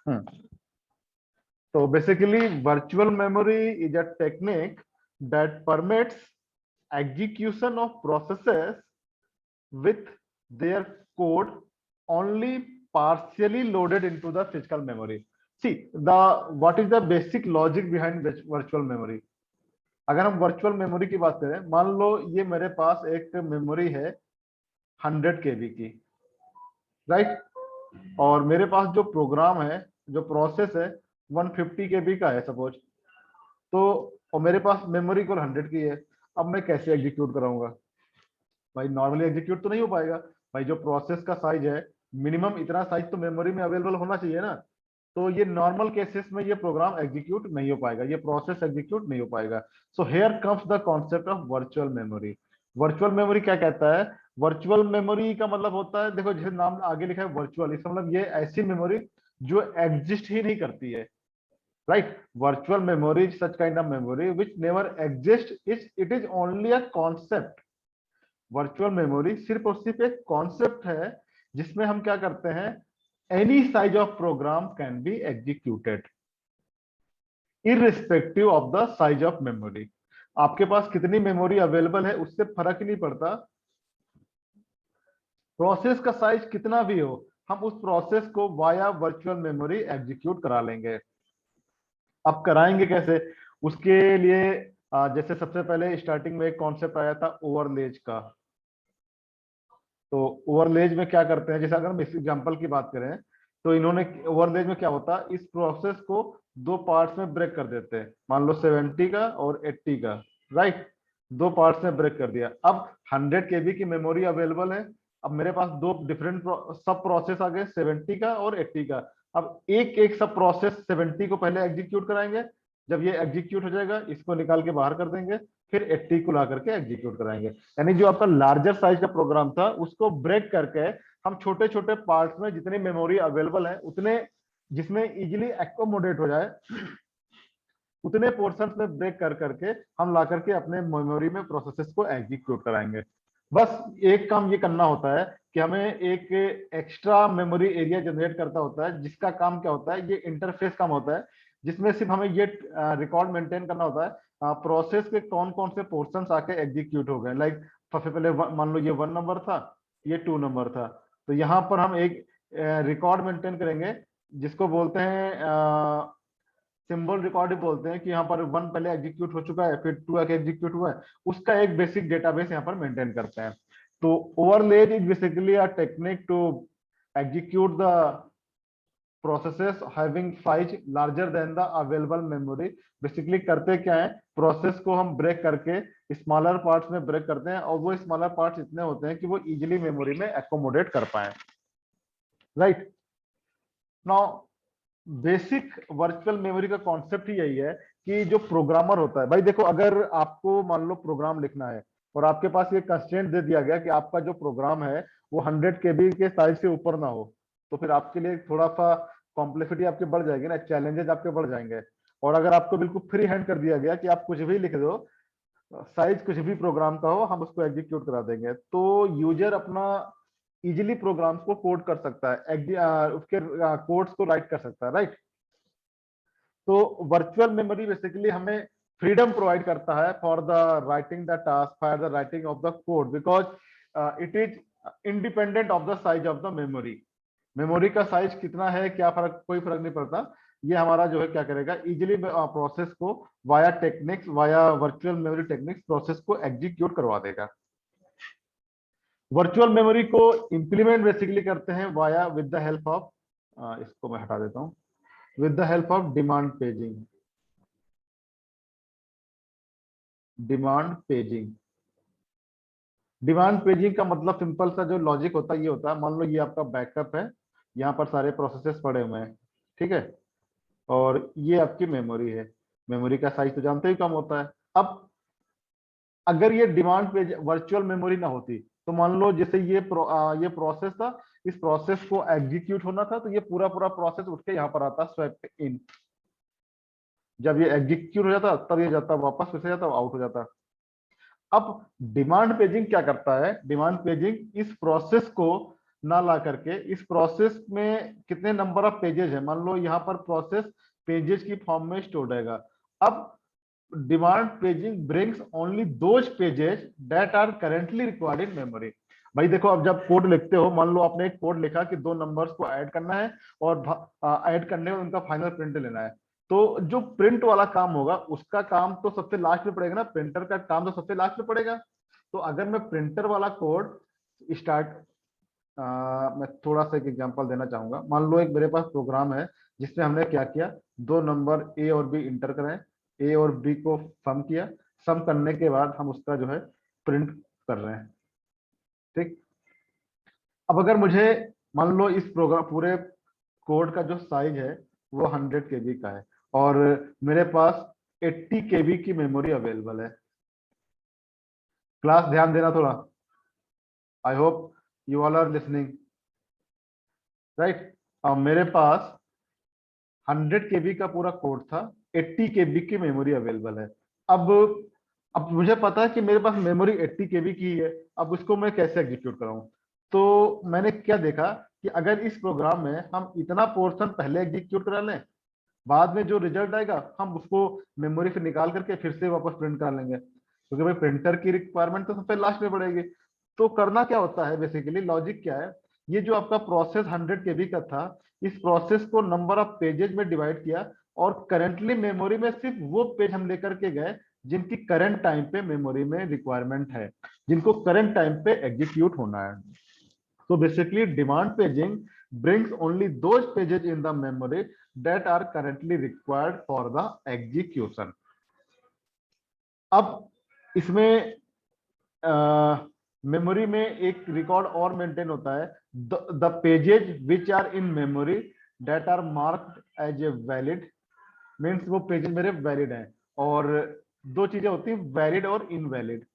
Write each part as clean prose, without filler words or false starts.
So basically, virtual memory is a technique that permits execution of processes with their code only partially loaded into the physical memory. See, the what is the basic logic behind virtual memory? अगर हम virtual memory की बात करें, मान लो ये मेरे पास एक memory है 100 KB की, राइट, और मेरे पास जो प्रोग्राम है, जो प्रोसेस है 150 KB का है सपोज, तो और मेरे पास मेमोरी कुल 100 की है। अब मैं कैसे एग्जीक्यूट कराऊंगा? भाई नॉर्मली एग्जीक्यूट तो नहीं हो पाएगा। भाई जो प्रोसेस का साइज है, मिनिमम इतना साइज तो मेमोरी में अवेलेबल होना चाहिए ना। तो ये नॉर्मल केसेस में ये प्रोग्राम एग्जीक्यूट नहीं हो पाएगा, ये प्रोसेस एग्जीक्यूट नहीं हो पाएगा। So here comes the concept of virtual memory. Virtual memory क्या कहता है? वर्चुअल मेमोरी का मतलब होता है, देखो जैसे नाम आगे लिखा है वर्चुअल, इसका मतलब ये ऐसी मेमोरी जो एग्जिस्ट ही नहीं करती है, right. Virtual memory such kind of memory which never exist, it is only a concept. Virtual memory सिर्फ और सिर्फ एक कॉन्सेप्ट है जिसमें हम क्या करते हैं, any size of program can be executed irrespective of the size of memory. आपके पास कितनी मेमोरी अवेलेबल है उससे फर्क ही नहीं पड़ता, प्रोसेस का साइज कितना भी हो, हम उस प्रोसेस को वाया वर्चुअल मेमोरी एग्जीक्यूट करा लेंगे। अब कराएंगे कैसे? उसके लिए जैसे सबसे पहले स्टार्टिंग में एक कॉन्सेप्ट आया था ओवरलेज का। तो ओवरलेज में क्या करते हैं, जैसे अगर हम इस एग्जांपल की बात करें, तो इन्होंने ओवरलेज में क्या होता है, इस प्रोसेस को दो पार्ट्स में ब्रेक कर देते हैं, मान लो 70 का और 80 का, राइट। दो पार्ट्स में ब्रेक कर दिया। अब 100 KB की मेमोरी अवेलेबल है। अब मेरे पास दो डिफरेंट सब प्रोसेस आ गए, 70 का और 80 का। अब एक एक सब प्रोसेस 70 को पहले एग्जीक्यूट कराएंगे, जब ये एग्जीक्यूट हो जाएगा इसको निकाल के बाहर कर देंगे, फिर 80 को ला करके एग्जीक्यूट कराएंगे। यानी जो आपका लार्जर साइज का प्रोग्राम था उसको ब्रेक करके हम छोटे छोटे पार्ट्स में जितनी मेमोरी अवेलेबल है उतने, जिसमें इजीली एकोमोडेट हो जाए, उतने पोर्शंस में ब्रेक कर करके हम ला करके अपने मेमोरी में प्रोसेसेस को एग्जीक्यूट कराएंगे। बस एक काम ये करना होता है कि हमें एक एक्स्ट्रा मेमोरी एरिया जनरेट करता होता है, जिसका काम क्या होता है, ये इंटरफेस काम होता है, जिसमें सिर्फ हमें ये रिकॉर्ड मेंटेन करना होता है प्रोसेस के कौन कौन से पोर्शंस आके एग्जीक्यूट हो गए। लाइक सबसे पहले मान लो ये 1 नंबर था, ये 2 नंबर था, तो यहाँ पर हम एक रिकॉर्ड मेंटेन करेंगे जिसको बोलते हैं सिंबल रिकॉर्ड ही बोलते हैं, कि यहाँ पर 1 पहले एग्जीक्यूट हो चुका है, फिर 2 आके एग्जीक्यूट हुआ है, उसका एक बेसिक डेटाबेस यहाँ पर मेंटेन करते हैं। तो overlays is basically a technique to execute the processes having size larger than the available memory. Basically करते क्या है, प्रोसेस को हम ब्रेक करके स्मॉलर पार्ट्स में ब्रेक करते हैं, और वो स्मॉलर पार्ट्स इतने होते हैं कि वो इजीली मेमोरी में एकोमोडेट कर पाए, right. Now basic virtual memory का कॉन्सेप्ट ही यही है कि जो प्रोग्रामर होता है, भाई देखो अगर आपको मान लो प्रोग्राम लिखना है और आपके पास ये कंस्ट्रेंट दे दिया गया कि आपका जो प्रोग्राम है वो 100 KB के साइज से ऊपर ना हो, तो फिर आपके लिए थोड़ा सा कॉम्प्लेक्सिटी आपकी बढ़ जाएगी ना, चैलेंजेस आपके बढ़ जाएंगे। और अगर आपको बिल्कुल फ्री हैंड कर दिया गया कि आप कुछ भी लिख दो, साइज कुछ भी प्रोग्राम का हो, हम उसको एग्जीक्यूट करा देंगे, तो यूजर अपना इजीली प्रोग्राम्स को कोड कर सकता है, उसके कोड्स को राइट कर सकता है, राइट। तो वर्चुअल मेमोरी बेसिकली हमें फ्रीडम प्रोवाइड करता है for the writing the task, for the writing of the code, because it is independent of the size of the memory. Memory का साइज कितना है, क्या फर्क, कोई फर्क नहीं पड़ता। ये हमारा जो है क्या करेगा, इजीली प्रोसेस को via techniques, via virtual memory techniques process को एग्जीक्यूट करवा देगा। वर्चुअल मेमोरी को इंप्लीमेंट बेसिकली करते हैं via with the help of, इसको मैं हटा देता हूं, with the help of demand paging. Demand paging, demand paging का मतलब सिंपल सा जो लॉजिक होता है ये होता है, मान लो ये आपका बैकअप है, यहाँ पर सारे प्रोसेसेस पड़े हुए हैं, ठीक है, और ये आपकी मेमोरी है। मेमोरी का साइज तो जानते ही कम होता है। अब अगर ये डिमांड पेज वर्चुअल मेमोरी ना होती, तो मान लो जैसे ये प्रोसेस था, इस प्रोसेस को एग्जीक्यूट होना था, तो ये पूरा पूरा प्रोसेस उठ के यहाँ पर आता स्वैप इन, जब ये एग्जीक्यूट हो जाता तब ये जाता वापस, फिर से जाता आउट हो जाता। अब डिमांड पेजिंग क्या करता है, डिमांड पेजिंग इस प्रोसेस को ना ला करके इस प्रोसेस में कितने नंबर ऑफ पेजेस है, मान लो यहाँ पर प्रोसेस पेजेस की फॉर्म में स्टोर रहेगा। अब demand paging brings only those pages that are currently required in memory. भाई देखो, अब जब कोड लिखते हो, मान लो आपने एक कोड लिखा कि दो नंबर्स को ऐड करना है और ऐड करने में उनका फाइनल प्रिंट लेना है, तो जो प्रिंट वाला काम होगा उसका काम तो सबसे लास्ट में पड़ेगा ना, प्रिंटर का काम तो सबसे लास्ट में पड़ेगा। तो अगर मैं प्रिंटर वाला कोड स्टार्ट, मैं थोड़ा सा एक एग्जांपल देना चाहूंगा। मान लो एक मेरे पास प्रोग्राम है जिसमें हमने क्या किया, दो नंबर ए और बी इंटर कराए, ए और बी को सम किया, सम करने के बाद हम उसका जो है प्रिंट कर रहे हैं। ठीक। अब अगर मुझे, मान लो इस प्रोग्राम पूरे कोड का जो साइज है वो 100 KB का है और मेरे पास 80 KB की मेमोरी अवेलेबल है। क्लास ध्यान देना थोड़ा, I hope you all are listening, right. अब मेरे पास 100 KB का पूरा कोड था, 80 KB की मेमोरी अवेलेबल है। अब अब मुझे पता है कि मेरे पास मेमोरी 80 KB की ही है, अब उसको मैं कैसे एग्जीक्यूट कराऊं। तो मैंने क्या देखा कि अगर इस प्रोग्राम में हम इतना पोर्शन पहले एग्जीक्यूट करा लें, बाद में जो रिजल्ट आएगा हम उसको मेमोरी से निकाल करके फिर से वापस प्रिंट कर लेंगे, क्योंकि भाई प्रिंटर की रिक्वायरमेंट तो सबसे लास्ट में पड़ेगी। तो करना क्या होता है, बेसिकली लॉजिक क्या है, ये जो आपका प्रोसेस 100 KB का था, इस प्रोसेस को नंबर ऑफ पेजेज में डिवाइड किया और करेंटली मेमोरी में सिर्फ वो पेज हम लेकर के गए जिनकी करंट टाइम पे मेमोरी में रिक्वायरमेंट है, जिनको करंट टाइम पे एग्जीक्यूट होना है। So basically, demand paging brings only those pages in the memory that are currently required for the execution. अब इसमें मेमोरी में एक रिकॉर्ड और मेंटेन होता है, the pages which are in memory that are marked as a valid, means वो pages मेरे valid हैं। और दो चीजें होती हैं, वैलिड और invalid.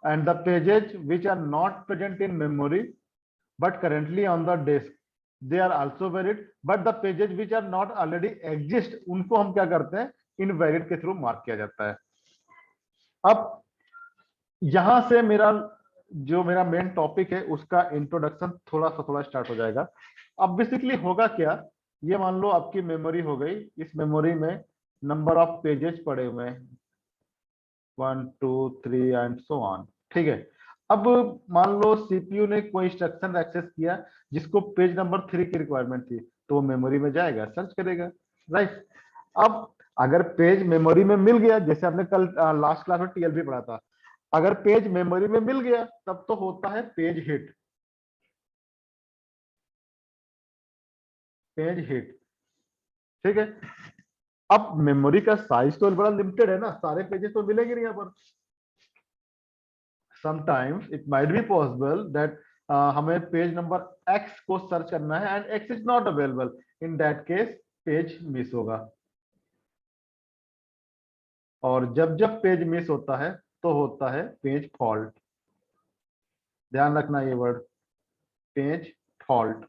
And the pages which are not present in memory but currently on the disk, they are also valid, but the pages which are not already exist, उनको हम क्या करते हैं, invalid के थ्रू मार्क किया जाता है। अब यहां से मेरा मेन टॉपिक है उसका इंट्रोडक्शन थोड़ा स्टार्ट हो जाएगा। अब बेसिकली होगा क्या, ये मान लो आपकी मेमोरी हो गई, इस मेमोरी में नंबर ऑफ पेजेस पड़े हुए हैं 1 2 3 एंड सो ऑन, ठीक है। अब मान लो सीपीयू ने कोई इंस्ट्रक्शन एक्सेस किया जिसको पेज नंबर 3 की रिक्वायरमेंट थी, तो वो मेमोरी में जाएगा, सर्च करेगा, राइट। अब अगर पेज मेमोरी में मिल गया, जैसे आपने कल लास्ट क्लास में टीएलबी पढ़ा था, अगर पेज मेमोरी में मिल गया तब तो होता है पेज हिट, पेज हिट, ठीक है। अब मेमोरी का साइज तो बड़ा लिमिटेड है ना, सारे पेजेस तो मिलेंगे नहीं यहाँ पर। sometimes it might be possible that हमें पेज नंबर x को सर्च करना है and x is not available, in that case page miss होगा। और जब जब पेज मिस होता है तो होता है पेज फॉल्ट, ध्यान रखना ये वर्ड, पेज फॉल्ट,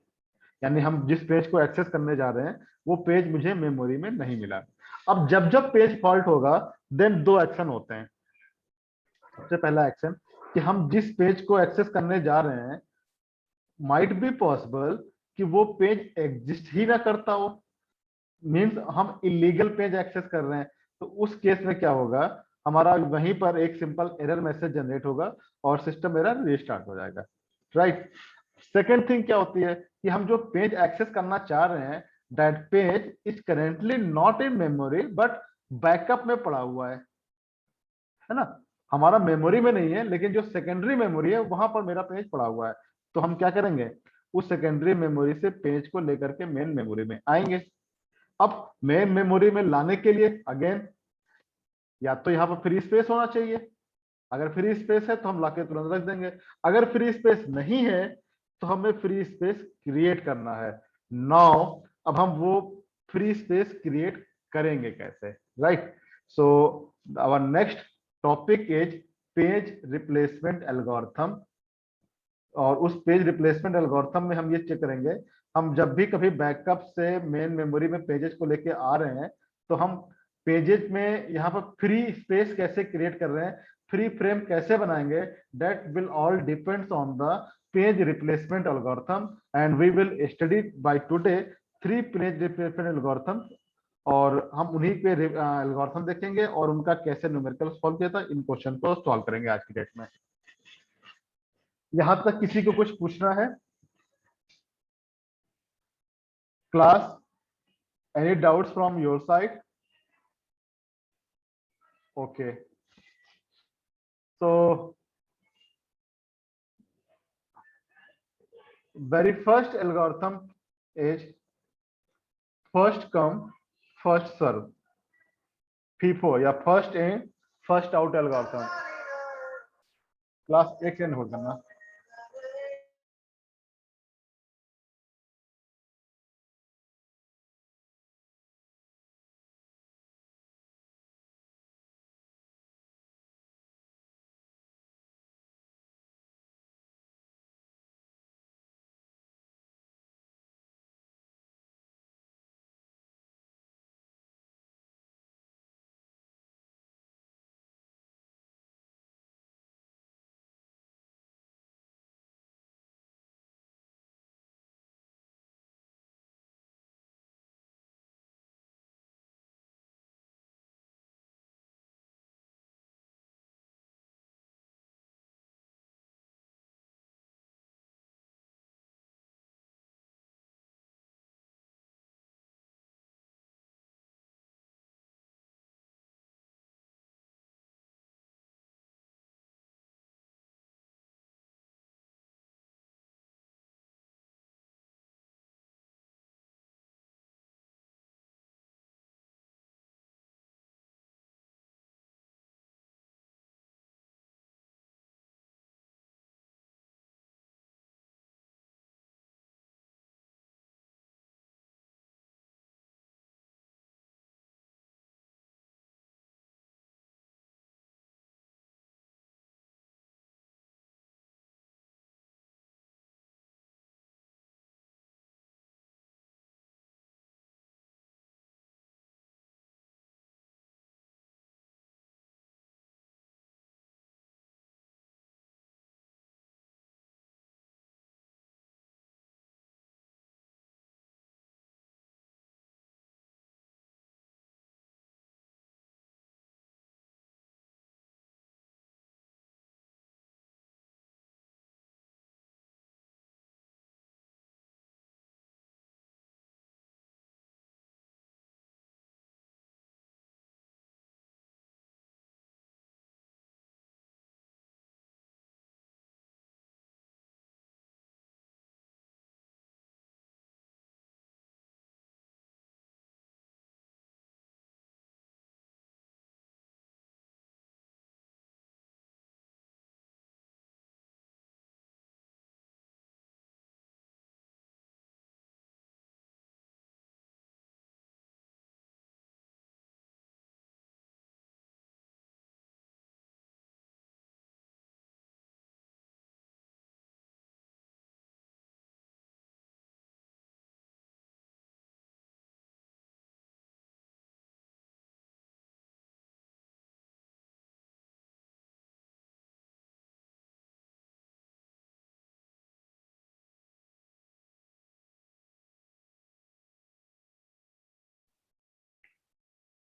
यानी हम जिस पेज को एक्सेस करने जा रहे हैं वो पेज मुझे मेमोरी में नहीं मिला। अब जब जब पेज फॉल्ट होगा देन दो एक्शन होते हैं। सबसे पहला एक्शन कि हम जिस पेज को एक्सेस करने जा रहे हैं माइट बी पॉसिबल कि वो पेज एग्जिस्ट ही ना करता हो, मींस हम इलीगल पेज एक्सेस कर रहे हैं। तो उस केस में क्या होगा, हमारा वहीं पर एक सिंपल एरर मैसेज जनरेट होगा और सिस्टम एरर रीस्टार्ट हो जाएगा, राइट। सेकेंड थिंग क्या होती है कि हम जो पेज एक्सेस करना चाह रहे हैं that page is currently not in memory but backup में पड़ा हुआ है ना, हमारा मेमोरी में नहीं है लेकिन जो सेकेंडरी मेमोरी है वहां पर मेरा पेज पड़ा हुआ है। तो हम क्या करेंगे, उस सेकेंडरी मेमोरी से पेज को लेकर के मेन मेमोरी में आएंगे। अब मेन मेमोरी में लाने के लिए अगेन या तो यहाँ पर फ्री स्पेस होना चाहिए, अगर फ्री स्पेस है तो हम लाके तुरंत रख देंगे, अगर फ्री स्पेस नहीं है तो हमें फ्री स्पेस क्रिएट करना है। नाउ अब हम वो फ्री स्पेस क्रिएट करेंगे कैसे, right. So our next topic is page replacement algorithm. और उस पेज रिप्लेसमेंट एल्गोरिथम में हम ये चेक करेंगे, हम जब भी कभी बैकअप से मेन मेमोरी में पेजेस को लेके आ रहे हैं तो हम पेजेस में यहाँ पर फ्री स्पेस कैसे क्रिएट कर रहे हैं फ्री फ्रेम कैसे बनाएंगे, that will all depends on the page replacement algorithm, and we will study by today 3 page replacement algorithm. और हम उन्हीं पे एल्गोरिथम देखेंगे और उनका कैसे न्यूमेरिकल सॉल्व किया था, इन क्वेश्चन को सॉल्व करेंगे आज की डेट में। यहां तक किसी को कुछ पूछना है class? Any doubts from your side? Okay, so very first algorithm is first come first serve, FIFO या first in first out algorithm. Class एक सेकंड होल्ड करना।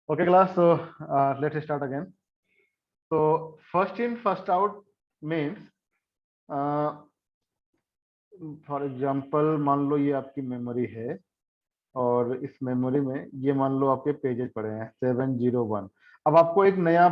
Okay class, so let's start again. So first in first out means for example मान लो ये आपकी memory है और इस memory में ये मान लो आपके पेजेस पड़े हैं 701। अब आपको एक नया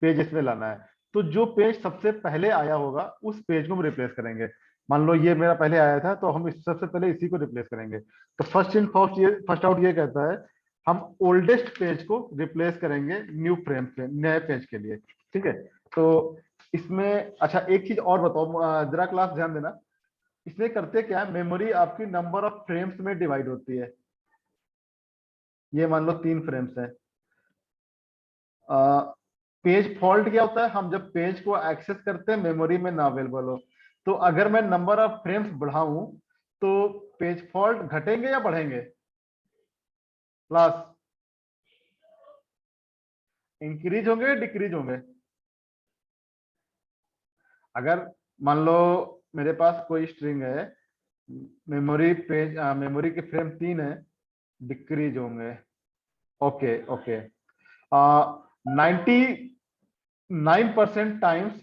पेज इसमें लाना है, तो जो पेज सबसे पहले आया होगा उस पेज को हम रिप्लेस करेंगे। मान लो ये मेरा पहले आया था तो हम सबसे पहले इसी को रिप्लेस करेंगे। तो फर्स्ट इन फर्स्ट आउट ये कहता है हम ओल्डेस्ट पेज को रिप्लेस करेंगे न्यू फ्रेम पे, नए पेज के लिए। ठीक है, तो इसमें अच्छा एक चीज और बताओ, जरा क्लास ध्यान देना। इसमें करते क्या है, मेमोरी आपकी नंबर ऑफ फ्रेम्स में डिवाइड होती है। ये मान लो 3 फ्रेम्स है। पेज फॉल्ट क्या होता है, हम जब पेज को एक्सेस करते हैं मेमोरी में ना अवेलेबल हो, तो अगर मैं नंबर ऑफ फ्रेम्स बढ़ाऊं तो पेज फॉल्ट घटेंगे या बढ़ेंगे? प्लस इंक्रीज होंगे डिक्रीज होंगे? अगर मान लो मेरे पास कोई स्ट्रिंग है, मेमोरी के फ्रेम 3 है, डिक्रीज होंगे। Okay okay. 99% times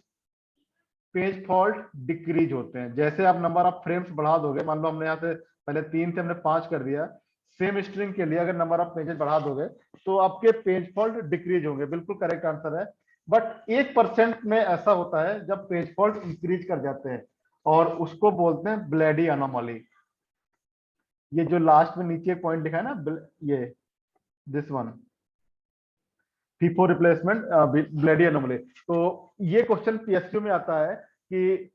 page fault decrease होते हैं। जैसे आप नंबर ऑफ फ्रेम्स बढ़ा दोगे, मान लो हमने यहाँ से पहले 3 से हमने 5 कर दिया, सेम स्ट्रिंग के लिए अगर नंबर ऑफ पेजेस बढ़ा दोगे तो आपके पेज फॉल्ट डिक्रीज होंगे। बिल्कुल करेक्ट आंसर है। बट 1% में ऐसा होता है जब पेज फॉल्ट इंक्रीज कर जाते हैं, और उसको बोलते हैं ब्लेडी अनोमली। ये जो लास्ट में नीचे पॉइंट दिखा है ना, ये this one, FIFO replacement Belady anomaly. तो ये क्वेश्चन पीएसक्यू में आता है कि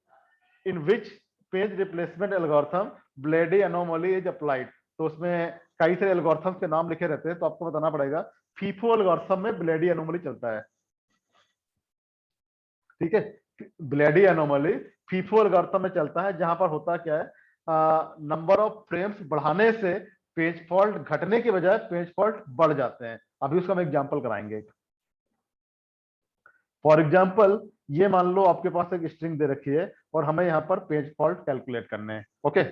in which page replacement algorithm Belady anomaly is applied. तो उसमें कई सारे एल्गोरिथम के नाम लिखे रहते हैं, तो आपको बताना पड़ेगा फीफो एल्गोरिथम में ब्लेडी एनोमली चलता है। ठीक है, ब्लेडी एनोमली फीफो एल्गोरिथम में चलता है, जहां पर होता क्या है, नंबर ऑफ फ्रेम्स बढ़ाने से पेज फॉल्ट घटने के बजाय पेज फॉल्ट बढ़ जाते हैं। अभी उसका हम एग्जांपल कराएंगे। फॉर एग्जाम्पल, ये मान लो आपके पास एक स्ट्रिंग दे रखी है और हमें यहाँ पर पेज फॉल्ट कैलकुलेट करने हैं। ओके,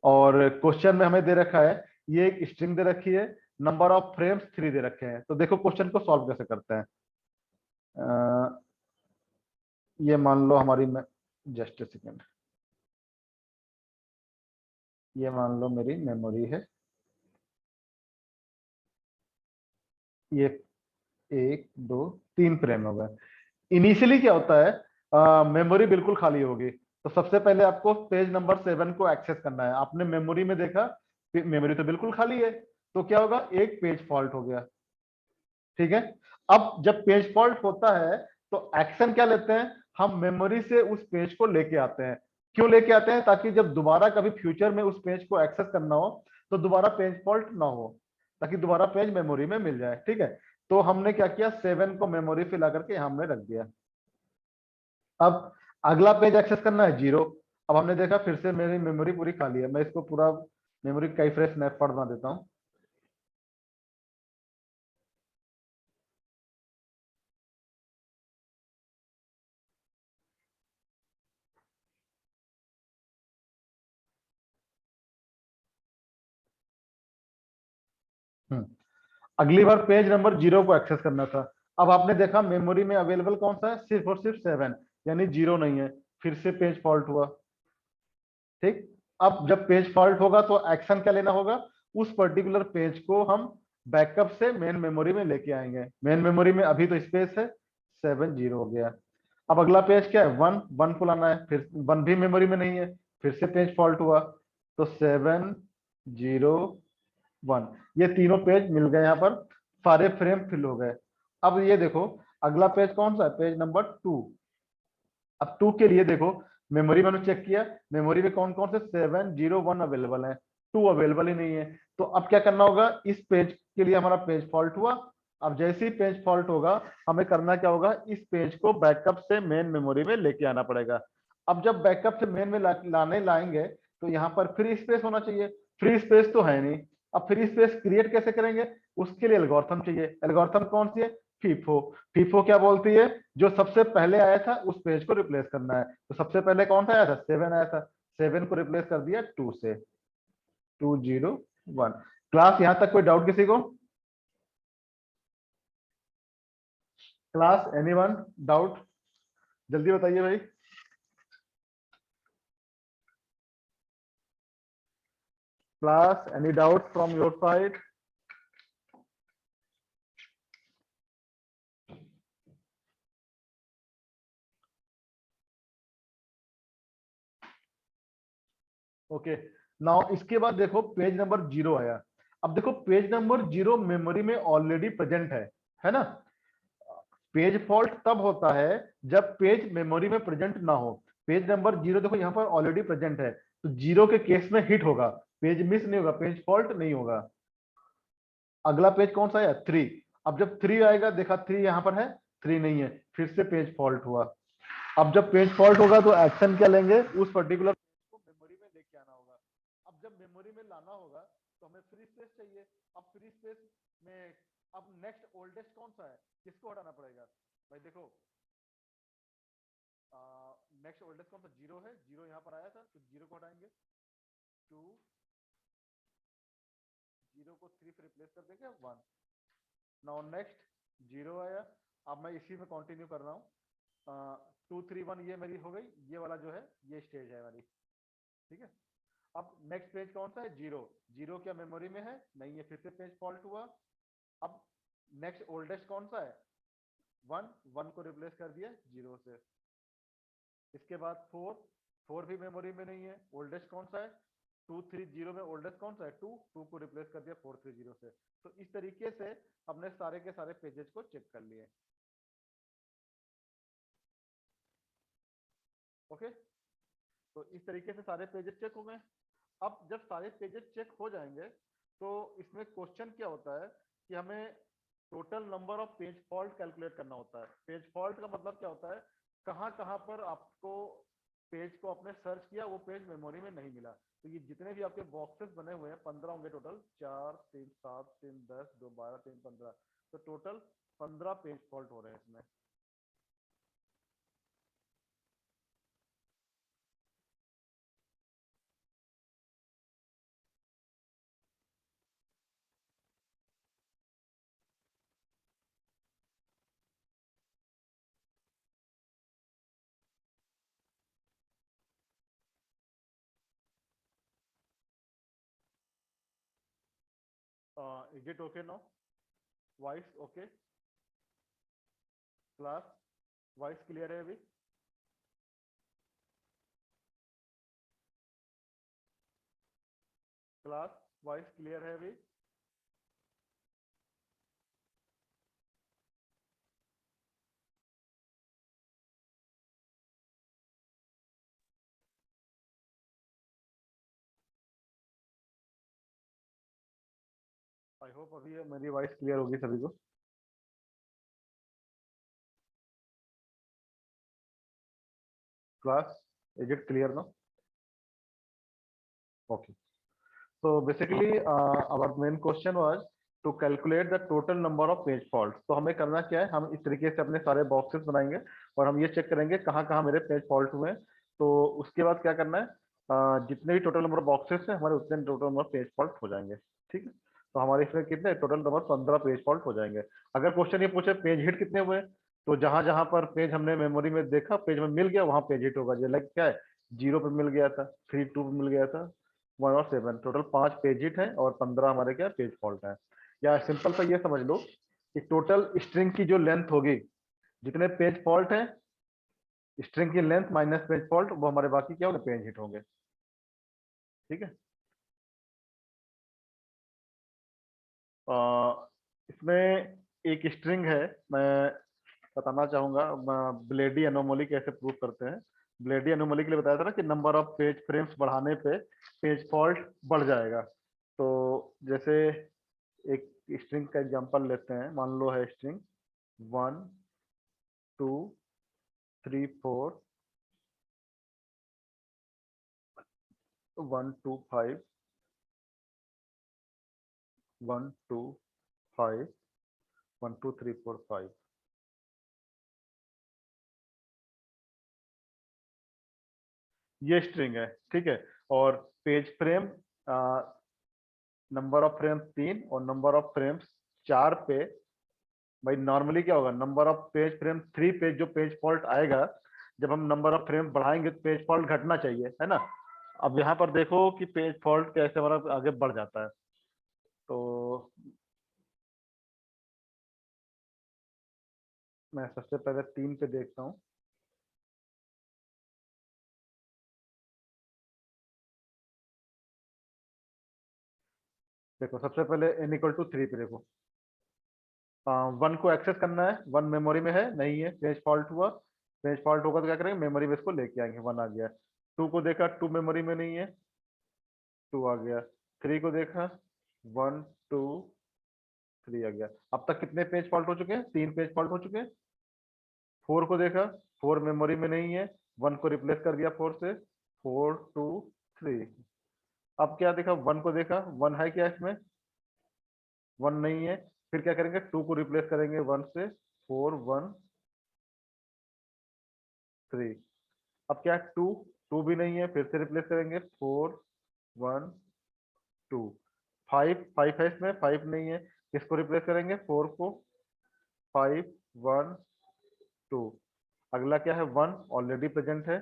और क्वेश्चन में हमें दे रखा है, ये एक स्ट्रिंग दे रखी है, नंबर ऑफ फ्रेम्स 3 दे रखे हैं। तो देखो क्वेश्चन को सॉल्व कैसे करते हैं। ये मान लो हमारी, जस्ट ए सेकेंड, ये मान लो मेरी मेमोरी है। ये 1 2 3 फ्रेम हो गए। इनिशियली क्या होता है, मेमोरी बिल्कुल खाली होगी। तो सबसे पहले आपको पेज नंबर 7 को एक्सेस करना है। आपने मेमोरी में देखा मेमोरी तो बिल्कुल खाली है, तो क्या होगा, एक पेज फॉल्ट हो गया। ठीक है, अब जब पेज फॉल्ट होता है तो एक्शन क्या लेते हैं, हम मेमोरी से उस पेज को लेके आते हैं। क्यों लेके आते हैं, ताकि जब दोबारा कभी फ्यूचर में उस पेज को एक्सेस करना हो तो दोबारा पेज फॉल्ट ना हो, ताकि दोबारा पेज मेमोरी में मिल जाए। ठीक है, तो हमने क्या किया, 7 को मेमोरी पे ला करके यहाँ हमने रख दिया। अब अगला पेज एक्सेस करना है 0। अब हमने देखा फिर से मेरी मेमोरी पूरी खाली है। मैं इसको पूरा मेमोरी कई फ्रेश स्नैपशॉट बना देता हूँ। अगली बार पेज नंबर 0 को एक्सेस करना था। अब आपने देखा मेमोरी में अवेलेबल कौन सा है, सिर्फ और सिर्फ 7, यानी 0 नहीं है। फिर से पेज फॉल्ट हुआ। ठीक, अब जब पेज फॉल्ट होगा तो एक्शन क्या लेना होगा, उस पर्टिकुलर पेज को हम बैकअप से मेन मेमोरी में लेके आएंगे। मेन मेमोरी में अभी तो स्पेस है, 7 0 हो गया। अब अगला पेज क्या है, 1 1 को लाना है। फिर 1 भी मेमोरी में नहीं है, फिर से पेज फॉल्ट हुआ। तो 7 0 1, ये तीनों पेज मिल गए, यहाँ पर सारे फ्रेम फिल हो गए। अब ये देखो अगला पेज कौन सा है, पेज नंबर 2। अब 2 के लिए देखो, मेमोरी मैंने चेक किया, मेमोरी में कौन कौन से 7 0 1 अवेलेबल है, 2 अवेलेबल ही नहीं है। तो अब क्या करना होगा, इस पेज के लिए हमारा पेज फॉल्ट हुआ। अब जैसे ही पेज फॉल्ट होगा, हमें करना क्या होगा, इस पेज को बैकअप से मेन मेमोरी में लेके आना पड़ेगा। अब जब बैकअप से मेन में लाने लाएंगे तो यहाँ पर फ्री स्पेस होना चाहिए। फ्री स्पेस तो है नहीं। अब फ्री स्पेस क्रिएट कैसे करेंगे, उसके लिए एल्गोरिथम चाहिए। एल्गोरिथम कौन सी है, फीफो। फीफो क्या बोलती है, जो सबसे पहले आया था उस पेज को रिप्लेस करना है। तो सबसे पहले कौन सा आया था, 7 आया था, 7 को रिप्लेस कर दिया 2 से, 2 0 1। क्लास यहां तक कोई डाउट किसी को, क्लास एनीवन, डाउट, जल्दी बताइए भाई। Class any doubt from your side. Okay, now इसके बाद देखो पेज नंबर 0 आया। अब देखो पेज नंबर 0 मेमोरी में ऑलरेडी प्रेजेंट है ना। पेज फॉल्ट तब होता है जब पेज मेमोरी में प्रेजेंट ना हो। पेज नंबर 0 देखो यहाँ पर ऑलरेडी प्रेजेंट है, तो 0 के केस में हिट होगा, पेज मिस नहीं होगा, पेज फॉल्ट नहीं होगा। अगला पेज कौन सा है, 3। अब जब 3 आएगा, देखा 3 यहाँ पर है, 3 नहीं है, फिर से पेज फॉल्ट हुआ। अब जब पेज फॉल्ट होगा तो एक्शन क्या लेंगे, उस पर्टिकुलर पेज को मेमोरी में लेके आना होगा। अब जब मेमोरी में लाना होगा तो हमें फ्री स्पेस चाहिए। अब फ्री स्पेस में अब नेक्स्ट ओल्डेस्ट कौन सा है, किसको हटाना पड़ेगा भाई, देखो नेक्स्ट ओल्डेस्ट कौन सा, जीरो है, जीरो यहाँ पर आया था तो जीरो को हटाएंगे, टू, जीरो को थ्री से रिप्लेस कर देंगे, वन। नाउ नेक्स्ट जीरो आया, अब मैं इसी में कंटिन्यू कर रहा हूँ, टू थ्री वन ये मेरी हो गई, ये वाला जो है ये स्टेज है हमारी, ठीक है। अब नेक्स्ट पेज कौन सा है, जीरो, जीरो क्या मेमोरी में है, नहीं है, फिर से पेज फॉल्ट हुआ। अब नेक्स्ट ओल्डेस्ट कौन सा है, वन, वन को रिप्लेस कर दिया जीरो से। इसके बाद फोर, फोर भी मेमोरी में नहीं है, ओल्डेस्ट कौन सा है, टू थ्री जीरो में ओल्डेस्ट कौन सा है, टू, टू को रिप्लेस कर दिया फोर थ्री जीरो से। तो इस तरीके से हमने सारे के सारे पेजेस को चेक कर लिए। ओके, तो इस तरीके से सारे पेजेस चेक हो गए। अब जब सारे पेजेस चेक हो जाएंगे तो इसमें क्वेश्चन क्या होता है कि हमें total number of page fault calculate करना होता है। पेज फॉल्ट का मतलब क्या होता है, कहाँ कहाँ पर आपको पेज को आपने सर्च किया, वो पेज मेमोरी में नहीं मिला। तो ये जितने भी आपके बॉक्सेस बने हुए हैं 15 होंगे टोटल, 4 3 7 3 10 2 12 3 15, तो टोटल 15 पेज फॉल्ट हो रहे हैं इसमें। Is it okay no, voice okay, class voice clear है अभी? क्लास वॉइस क्लियर है अभी? आई होप अभी मेरी वॉइस क्लियर होगी सभी को। Class is it clear no? Okay, so basically our main question was to calculate the total number of page faults। तो हमें करना क्या है, हम इस तरीके से अपने सारे बॉक्सेस बनाएंगे और हम ये चेक करेंगे कहाँ कहाँ मेरे पेज फॉल्ट हुए हैं। तो उसके बाद क्या करना है, जितने भी टोटल नंबर ऑफ बॉक्सेस हैं हमारे उतने टोटल नंबर पेज फॉल्ट हो जाएंगे, ठीक है। तो हमारे इसमें कितने टोटल नंबर 15 पेज फॉल्ट हो जाएंगे। अगर क्वेश्चन ये पूछे पेज हिट कितने हुए, तो जहां जहां पर पेज हमने मेमोरी में देखा पेज में मिल गया वहां पेज हिट होगा। जो लाइक क्या है, जीरो पे मिल गया था, थ्री टू पे मिल गया था, वन और सेवन, टोटल 5 पेज हिट है और 15 हमारे क्या पेज फॉल्ट है। या सिंपल सा ये समझ लो कि टोटल स्ट्रिंग की जो लेंथ होगी, जितने पेज फॉल्ट है, स्ट्रिंग की लेंथ माइनस पेज फॉल्ट, वो हमारे बाकी क्या होंगे, पेज हिट होंगे, ठीक है। इसमें एक स्ट्रिंग है, मैं बताना चाहूंगा ब्लेडी एनोमली कैसे प्रूव करते हैं। ब्लेडी एनोमली के लिए बताया था ना कि नंबर ऑफ पेज फ्रेम्स बढ़ाने पे पेज फॉल्ट बढ़ जाएगा। तो जैसे एक स्ट्रिंग का एग्जांपल लेते हैं, मान लो है string one two three four, one two five, one two five, one two three four five, ये स्ट्रिंग है, ठीक है। और page frame, number of frames तीन और नंबर ऑफ फ्रेम्स चार पे, भाई नॉर्मली क्या होगा, number of page frame three पे जो पेज फॉल्ट आएगा, जब हम नंबर ऑफ फ्रेम बढ़ाएंगे तो पेज फॉल्ट घटना चाहिए, है ना। अब यहाँ पर देखो कि पेज फॉल्ट कैसे हमारा आगे बढ़ जाता है। तो मैं सबसे पहले तीन पे देखता हूँ। देखो सबसे पहले n इक्वल टू थ्री पे देखो, वन को एक्सेस करना है, वन मेमोरी में है नहीं है, पेज फॉल्ट हुआ। पेज फॉल्ट होगा तो क्या करेंगे, मेमोरी में इसको लेके आएंगे, वन आ गया। टू को देखा, टू मेमोरी में नहीं है, टू आ गया। थ्री को देखा, वन टू थ्री आ गया। अब तक कितने पेज फॉल्ट हो चुके हैं, तीन पेज फॉल्ट हो चुके हैं। फोर को देखा, फोर मेमोरी में नहीं है, वन को रिप्लेस कर दिया फोर से, फोर टू थ्री। अब क्या देखा, वन को देखा, वन है क्या इसमें, वन नहीं है। फिर क्या करेंगे, टू को रिप्लेस करेंगे वन से, फोर वन 3। अब क्या है, 2, 2 भी नहीं है, फिर से रिप्लेस करेंगे, 4 1 2। 5, 5 है इसमें, 5 नहीं है, किसको रिप्लेस करेंगे, 4 को, 5 1 2। अगला क्या है, 1 ऑलरेडी प्रेजेंट है,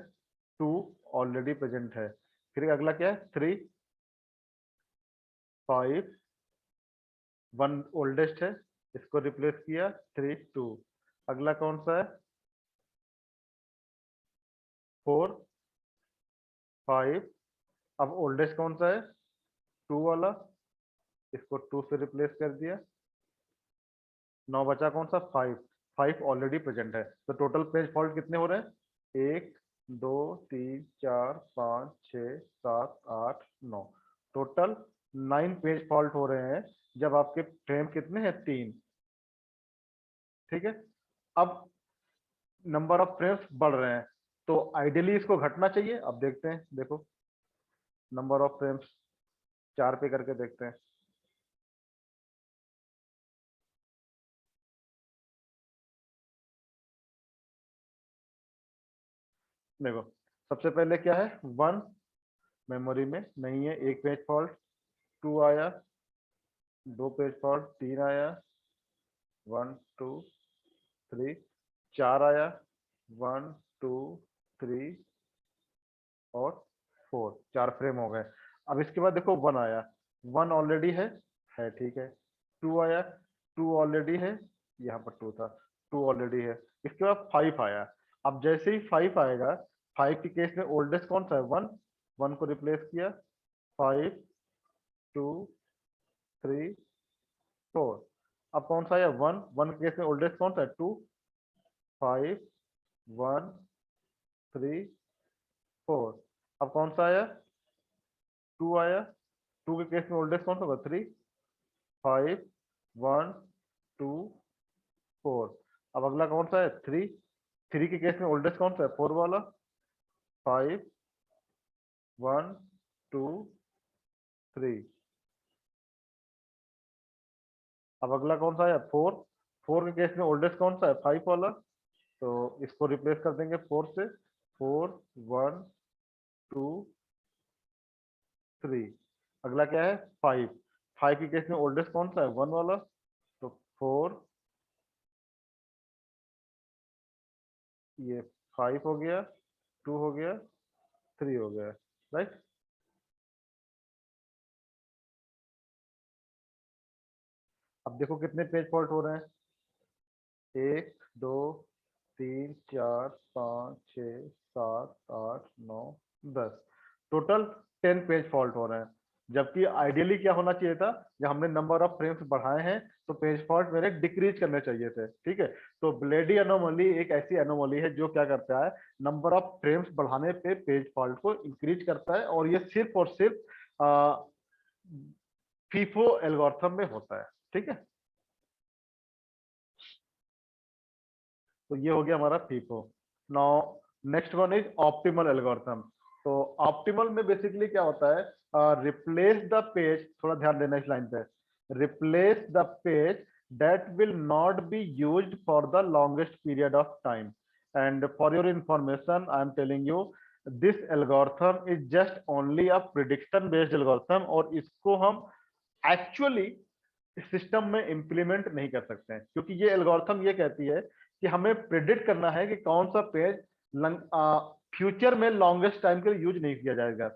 2 ऑलरेडी प्रेजेंट है, फिर अगला क्या है, 3 5 1 ओल्डेस्ट है, इसको रिप्लेस किया, 3 2। अगला कौन सा है, 4 5। अब ओल्डेस्ट कौन सा है, 2 वाला, इसको 2 से रिप्लेस कर दिया। 9 बचा कौन सा, 5। 5 ऑलरेडी प्रेजेंट है, तो टोटल पेज फॉल्ट कितने हो रहे हैं, 1 2 3 4 5 6 7 8 9। टोटल 9 पेज फॉल्ट हो रहे हैं जब आपके फ्रेम कितने हैं, 3। ठीक है। अब नंबर ऑफ फ्रेम्स बढ़ रहे हैं, तो आइडियली इसको घटना चाहिए। अब देखते हैं, देखो नंबर ऑफ फ्रेम्स 4 पे करके देखते हैं। देखो सबसे पहले क्या है, 1 मेमोरी में नहीं है, एक पेज फॉल्ट, 2 आया, 2 पेज फॉल्ट, 3 आया, 1 2 3, 4 आया, 1 2 3 और 4, 4 फ्रेम हो गए। अब इसके बाद देखो 1 आया, 1 ऑलरेडी है ठीक है। 2 आया, 2 ऑलरेडी है, यहाँ पर 2 था, 2 ऑलरेडी है। इसके बाद 5 आया। अब जैसे ही 5 आएगा, 5 के केस में ओल्डेस्ट कौन सा है, 1, 1 को रिप्लेस किया, 5 2 3 4। अब कौन सा है, 1, 1 के केस में ओल्डेस्ट कौन सा है, 2 5 1 3 4। अब कौन सा आया, 2 आया, 2 के केस में ओल्डेस्ट कौन सा होगा, 3 5 1 2 4। अब अगला कौन सा है, 3, 3 के केस में ओल्डेस्ट कौन सा है, 4 वाला, 5 1 2 3। अब अगला कौन सा है, 4, 4 के केस में ओल्डेस्ट कौन सा है, 5 वाला, तो इसको रिप्लेस कर देंगे 4 से, 4 1 2 3। अगला क्या है, 5, 5 के केस में ओल्डेस्ट कौन सा है, 1 वाला, तो 4, ये 5 हो गया, 2 हो गया, 3 हो गया, राइट। अब देखो कितने पेज फॉल्ट हो रहे हैं, 1 2 3 4 5 6 7 8 9 10। टोटल 10 पेज फॉल्ट हो रहे हैं। जबकि आइडियली क्या होना चाहिए था, जब हमने नंबर ऑफ फ्रेम्स बढ़ाए हैं तो पेज फॉल्ट मेरे डिक्रीज करने चाहिए थे। ठीक है, तो ब्लेडी एनोमली एक ऐसी एनोमली है जो क्या करता है, नंबर ऑफ फ्रेम्स बढ़ाने पे पेज फॉल्ट को इंक्रीज करता है, और ये सिर्फ और सिर्फ फीफो एल्गोरिथम में होता है। ठीक है, तो ये हो गया हमारा FIFO. Now next one is optimal algorithm. तो ऑप्टिमल में बेसिकली क्या होता है, रिप्लेस द पेज, थोड़ा ध्यान देना इस लाइन पे, replace the page that will not be used for the longest period of time. And for your information I am telling you, this algorithm is just only a prediction based algorithm, और इसको हम actually system में implement नहीं कर सकते हैं, क्योंकि ये एल्गोरिथम ये कहती है कि हमें प्रिडिक्ट करना है कि कौन सा पेज फ्यूचर में लॉन्गेस्ट टाइम के लिए यूज नहीं किया जाएगा।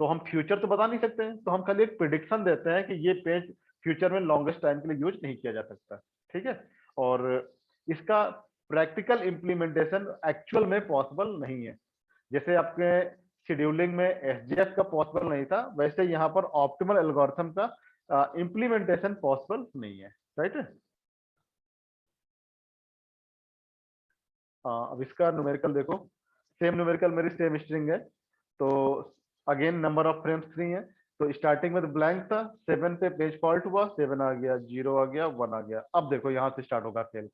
तो हम फ्यूचर तो बता नहीं सकते हैं, तो हम खाली एक प्रिडिक्शन देते हैं कि ये पेज फ्यूचर में लॉन्गेस्ट टाइम के लिए यूज नहीं किया जा सकता। ठीक है, और इसका प्रैक्टिकल इम्प्लीमेंटेशन एक्चुअल में पॉसिबल नहीं है। जैसे आपके शेड्यूलिंग में एसजीएफ का पॉसिबल नहीं था, वैसे यहाँ पर ऑप्टिमल एल्गोरिथम का इम्प्लीमेंटेशन पॉसिबल नहीं है। राइट है। अब इसका न्यूमेरिकल देखो, सेम न्यूमेरिकल मेरी सेम स्ट्रिंग है, तो अगेन नंबर ऑफ फ्रेम्स 3 है। तो स्टार्टिंग में तो ब्लैंक था, 7 पे पेज फॉल्ट हुआ, 7 आ गया, 0 आ गया, 1 आ गया। अब देखो यहाँ से स्टार्ट होगा खेल,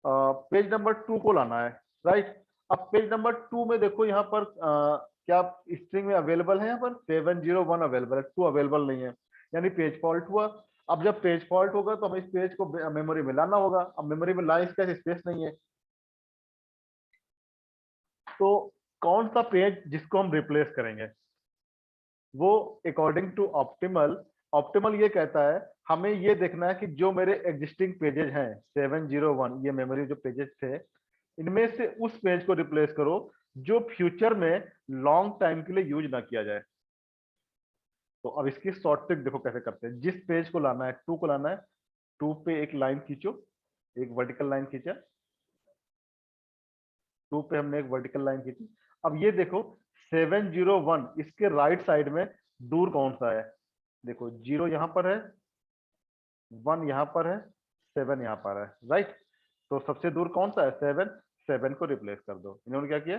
पेज नंबर 2 को लाना है, राइट। अब पेज नंबर 2 में देखो यहाँ पर क्या स्ट्रिंग में अवेलेबल है, यहाँ पर 701 अवेलेबल है, 2 अवेलेबल नहीं है, यानी पेज फॉल्ट हुआ। अब जब पेज फॉल्ट होगा तो हमें इस पेज को मेमोरी में लाना होगा। अब मेमोरी में लाए, इसका स्पेस नहीं है, तो कौन सा पेज जिसको हम रिप्लेस करेंगे, वो अकॉर्डिंग टू ऑप्टिमल, ऑप्टिमल ये कहता है हमें ये देखना है कि जो मेरे एग्जिस्टिंग पेजेस हैं 701, ये मेमोरी जो पेजेस थे, इनमें से उस पेज को रिप्लेस करो जो फ्यूचर में लॉन्ग टाइम के लिए यूज ना किया जाए। तो अब इसकी शॉर्ट ट्रिक देखो कैसे करते हैं। जिस पेज को लाना है, टू को लाना है, टू पे एक लाइन खींचो, एक वर्टिकल लाइन खींचा, टू पे हमने एक वर्टिकल लाइन खींची। अब ये देखो 701 इसके राइट साइड में दूर कौन सा है, देखो 0 यहां पर है, 1 यहां पर है, 7 यहां पर है, राइट। तो सबसे दूर कौन सा है, 7, 7 को रिप्लेस कर दो। इन्होंने क्या किया,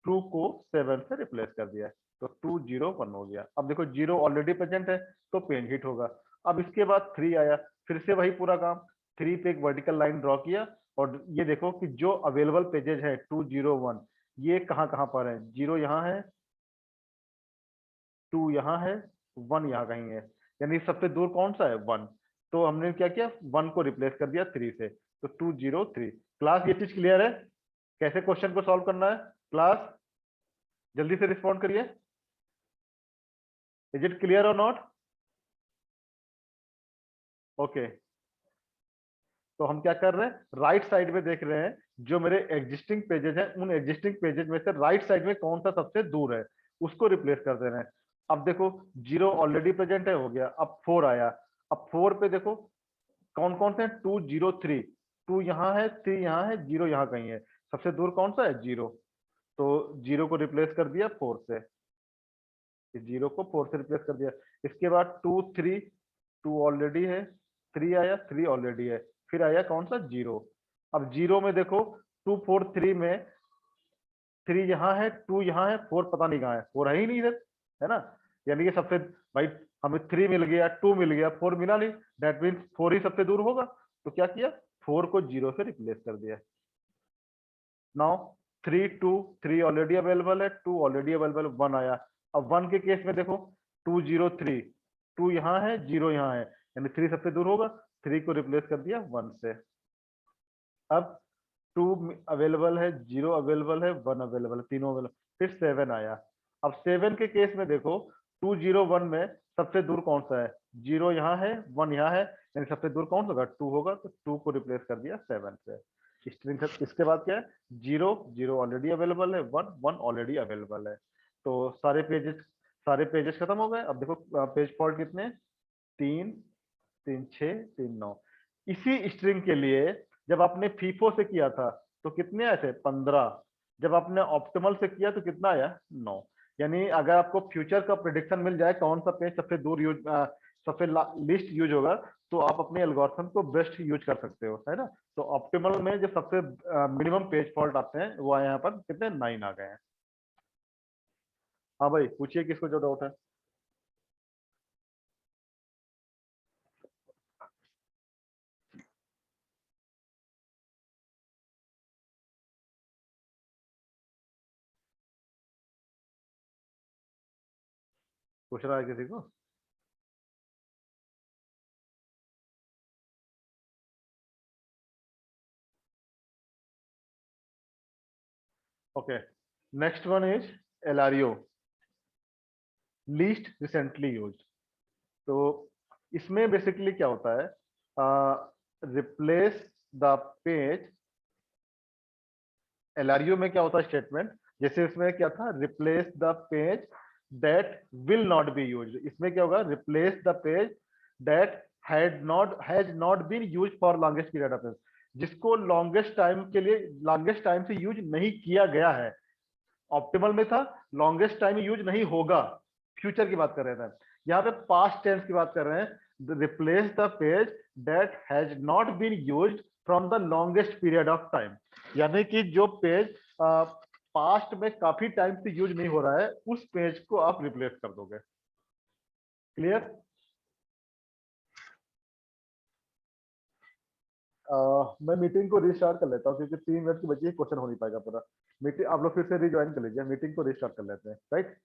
2 को 7 से रिप्लेस कर दिया, तो 201 हो गया। अब देखो 0 ऑलरेडी प्रेजेंट है तो पेन हिट होगा। अब इसके बाद 3 आया, फिर से वही पूरा काम, 3 पे एक वर्टिकल लाइन ड्रॉ किया, और ये देखो कि जो अवेलेबल पेजेस है 201, ये कहाँ कहाँ पर है, 0 यहाँ है, 2 यहाँ है, 1 यहाँ कहीं है, यानी सबसे दूर कौन सा है, 1। तो हमने क्या किया, 1 को रिप्लेस कर दिया 3 से, तो 203। क्लास ये चीज क्लियर है, कैसे क्वेश्चन को सॉल्व करना है क्लास, जल्दी से रिस्पॉन्ड करिए। इज इट क्लियर और नॉट? ओके, तो हम क्या कर रहे हैं, राइट साइड में देख रहे हैं जो मेरे एग्जिस्टिंग पेजेस हैं, उन एग्जिस्टिंग पेजेस में से राइट साइड में कौन सा सबसे दूर है, उसको रिप्लेस कर दे रहे हैं। अब देखो 0 ऑलरेडी प्रेजेंट है, हो गया। अब 4 आया, अब 4 पे देखो कौन कौन से हैं, 203, 2 यहाँ है, 3 यहाँ है, 0 यहाँ कहीं है, सबसे दूर कौन सा है, 0। तो 0 को रिप्लेस कर दिया 4 से, 0 को 4 से रिप्लेस कर दिया। इसके बाद 2 3, 2 ऑलरेडी है, 3 आया, 3 ऑलरेडी है, फिर आया कौन सा, 0। अब 0 में देखो 2 4 3 में 3 यहाँ है, 2 यहाँ है, 4 पता नहीं कहाँ है, 4 है ही नहीं इधर, है ना। यानी कि सबसे, भाई हमें 3 मिल गया, 2 मिल गया, 4 मिला नहीं, दैट मीन्स 4 ही सबसे दूर होगा। तो क्या किया, 4 को 0 से रिप्लेस कर दिया। नाउ 3 2, 3 ऑलरेडी अवेलेबल है, 2 ऑलरेडी अवेलेबल, 1 आया। अब 1 के केस में देखो 203, 2 यहाँ है, 0 यहाँ है, यानी 3 सबसे दूर होगा, 3 को रिप्लेस कर दिया 1 से। अब 2 अवेलेबल है, 0 अवेलेबल है, 1 अवेलेबल है, तीनों अवेलेबल, फिर 7 आया। अब 7 के केस में देखो 201 में सबसे दूर कौन सा है, 0 यहाँ है, 1 यहाँ है, यानी सबसे दूर कौन सा होगा, 2 होगा, तो 2 को रिप्लेस कर दिया 7 से। स्ट्रिंग इसके बाद क्या है, 0 0 ऑलरेडी अवेलेबल है, 1 1 ऑलरेडी अवेलेबल है। तो सारे पेजेस खत्म हो गए। अब देखो पेज फॉल्ट कितने, 3 3 6 3 9। इसी स्ट्रिंग के लिए जब आपने फीफो से किया था तो कितने आए थे, 15। जब आपने ऑप्टिमल से किया तो कितना आया, 9। यानी अगर आपको फ्यूचर का प्रिडिक्शन मिल जाए कौन सा पेज सबसे दूर यूज, सबसे लिस्ट यूज होगा, तो आप अपने एल्गोरिथम को बेस्ट यूज कर सकते हो, है ना। तो ऑप्टिमल में जो सबसे मिनिमम पेज फॉल्ट आते हैं वो यहाँ पर कितने, 9 आ गए हैं। हाँ भाई पूछिए किसको जो डाउट है। पूछ रहा है किसी को? Okay, next one is LRU, least recently used. तो इसमें बेसिकली क्या होता है, रिप्लेस द पेज, एलआरयू में क्या होता है स्टेटमेंट, जैसे इसमें क्या था, replace the page that will not be used, इसमें क्या होगा, replace the page that has not been used for longest period of time, जिसको लॉन्गेस्ट टाइम के लिए, लॉन्गेस्ट टाइम से यूज नहीं किया गया है। ऑप्टिमल में था लॉन्गेस्ट टाइम यूज नहीं होगा, फ्यूचर की बात कर रहे थे, यहाँ पे पास्ट टेंस की बात कर रहे हैं, replace the page that has not been used from the longest period of time, यानी कि जो पेज पास्ट में काफी टाइम से यूज नहीं हो रहा है उस पेज को आप रिप्लेस कर दोगे। क्लियर? मैं मीटिंग को रिस्टार्ट कर लेता हूँ क्योंकि 3 मिनट की बची है, क्वेश्चन हो नहीं पाएगा पूरा। मीटिंग आप लोग फिर से रिज्वाइन कर लीजिए, मीटिंग को रिस्टार्ट कर लेते हैं, राइट।